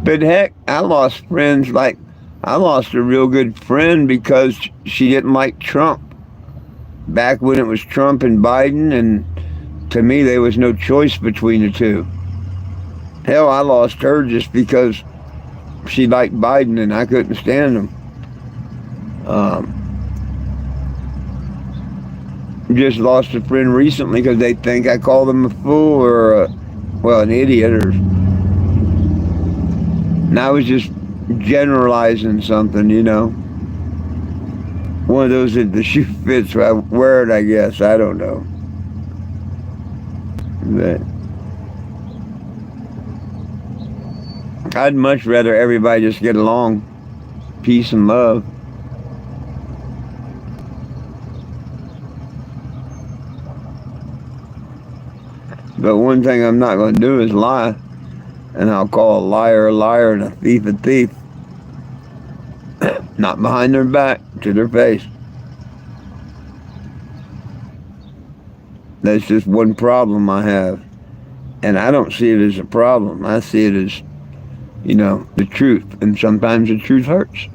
But heck, I lost friends. Like, I lost a real good friend because she didn't like Trump. Back when it was Trump and Biden, and to me, there was no choice between the two. Hell, I lost her just because she liked Biden and I couldn't stand him. Just lost a friend recently because they think I called them a fool or, an idiot, or. And I was just generalizing something, One of those that the shoe fits where I wear it, I guess. I don't know. But I'd much rather everybody just get along. Peace and love. But one thing I'm not going to do is lie. And I'll call a liar a liar and a thief a thief. Not behind their back, to their face. That's just one problem I have. And I don't see it as a problem. I see it as, the truth. And sometimes the truth hurts.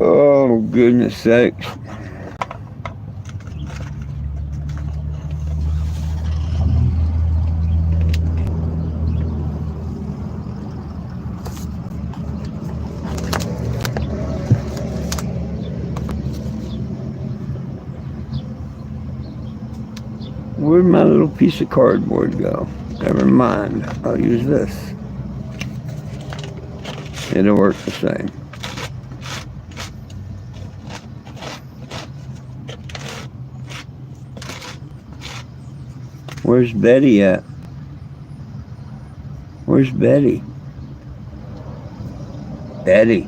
Oh, goodness sakes. Where'd my little piece of cardboard go? Never mind. I'll use this. It'll work the same. Where's Betty at? Where's Betty? Betty.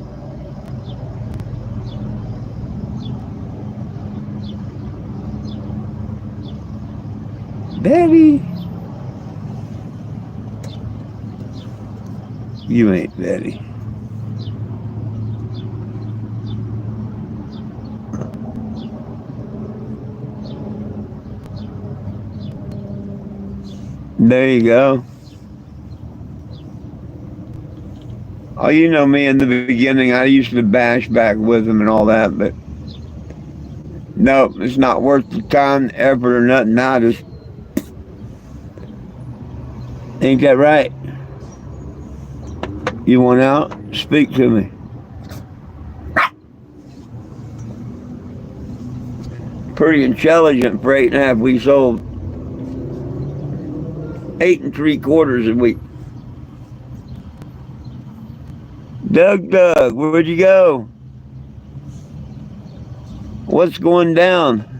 Betty. You ain't Betty. There you go. Oh, you know me in the beginning, I used to bash back with him and all that, but no, it's not worth the time, effort, or nothing. Now just ain't that right? You want out? Speak to me. Pretty intelligent for 8.5 weeks old. 8 3/4 a week. Doug, where'd you go? What's going down?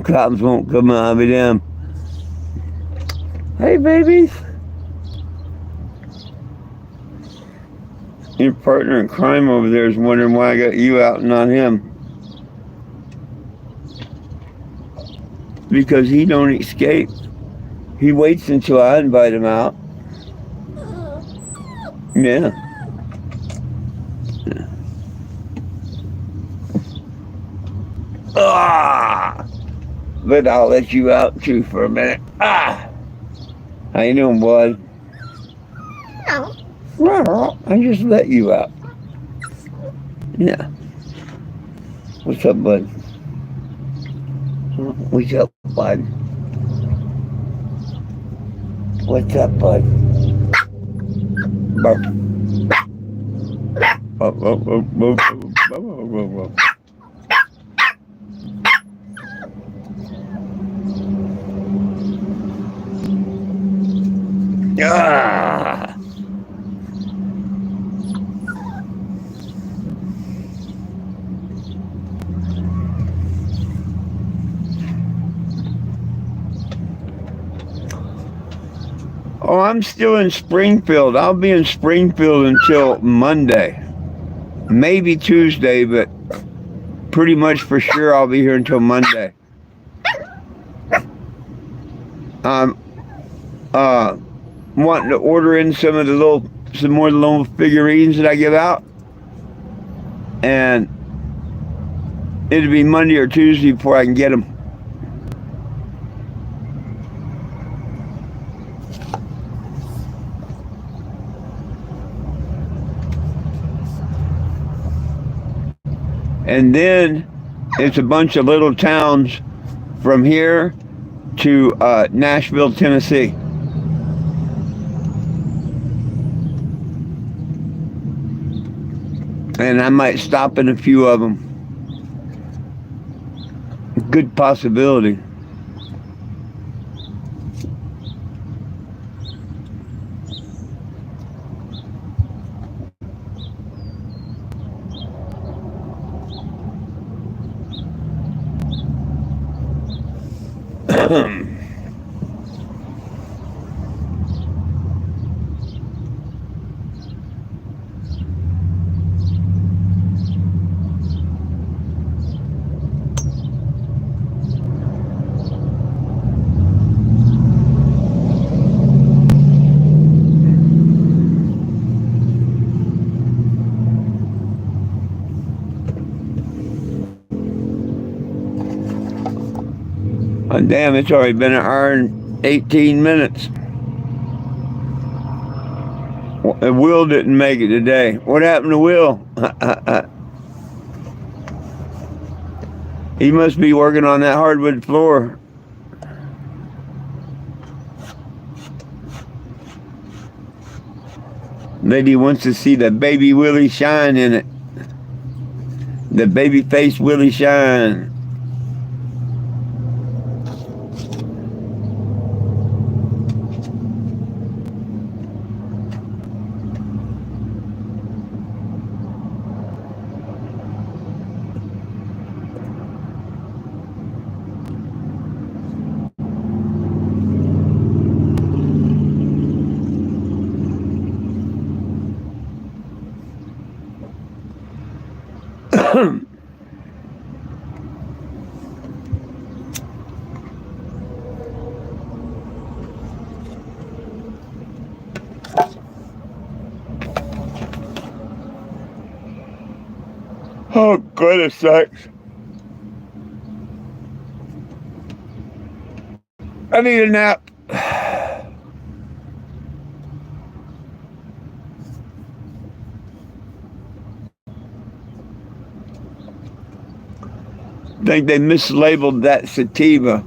Cops won't come out, I'll be damned. Hey, babies. Your partner in crime over there is wondering why I got you out and not him. because he don't escape. He waits until I invite him out. Yeah. Ah! But I'll let you out too for a minute. Ah! How you doing, bud? I just let you out. Yeah. What's up, bud? What's up, bud? What's up, bud? Bark. Ah! Oh, I'm still in Springfield. I'll be in Springfield until Monday. Maybe Tuesday, but pretty much for sure I'll be here until Monday. Wanting to order in some more little figurines that I give out. And it'll be Monday or Tuesday before I can get them. And then it's a bunch of little towns from here to Nashville, Tennessee. And I might stop in a few of them. Good possibility. Damn, it's already been an hour and 18 minutes. Will didn't make it today. What happened to Will? He must be working on that hardwood floor. Maybe he wants to see the baby Willie shine in it. The baby face Willie shine. Oh, goodness sakes. I need a nap. I think they mislabeled that sativa.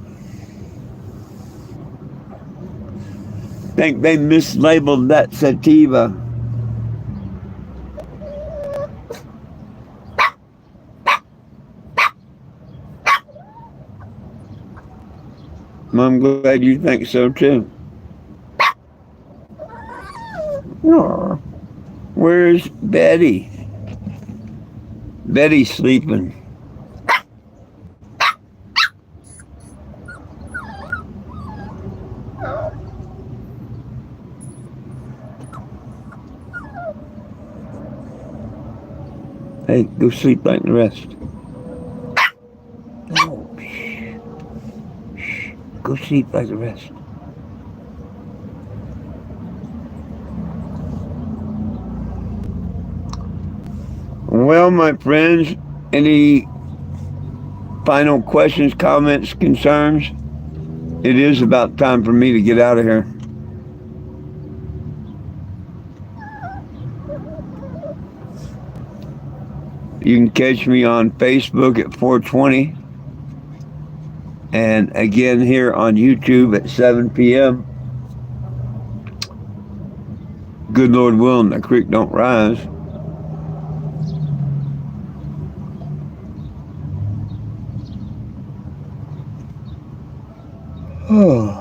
I'm glad you think so too. Oh, where's Betty? Betty's sleeping. Hey, go sleep like the rest. Oh, shh. go sleep like the rest. Well, my friends, any final questions, comments, concerns? It is about time for me to get out of here. You can catch me on Facebook at 420. And again here on YouTube at 7 p.m. Good Lord willing, the creek don't rise. Oh.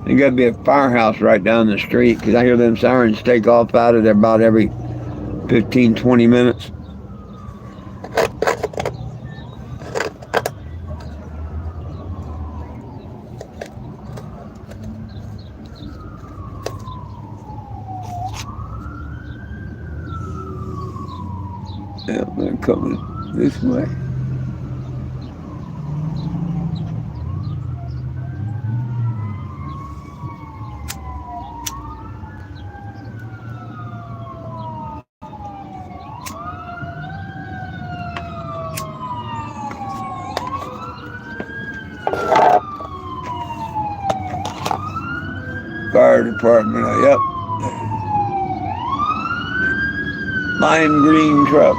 There got to be a firehouse right down the street because I hear them sirens take off out of there about every 15, 20 minutes. Yeah, they're coming this way. Fire department, yep. Lime green trucks.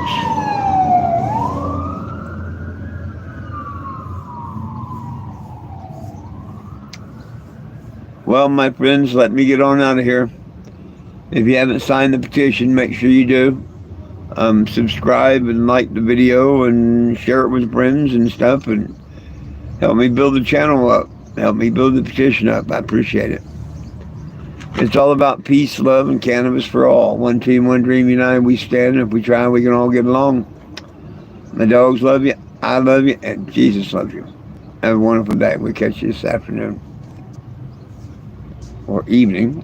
Well, my friends, let me get on out of here. If you haven't signed the petition, make sure you do. Subscribe and like the video and share it with friends and stuff, and help me build the channel up. Help me build the petition up. I appreciate it. It's all about peace, love, and cannabis for all. One team, one dream, united we stand. If we try, we can all get along. My dogs love you, I love you, and Jesus loves you. Have a wonderful day. We'll catch you this afternoon or evening.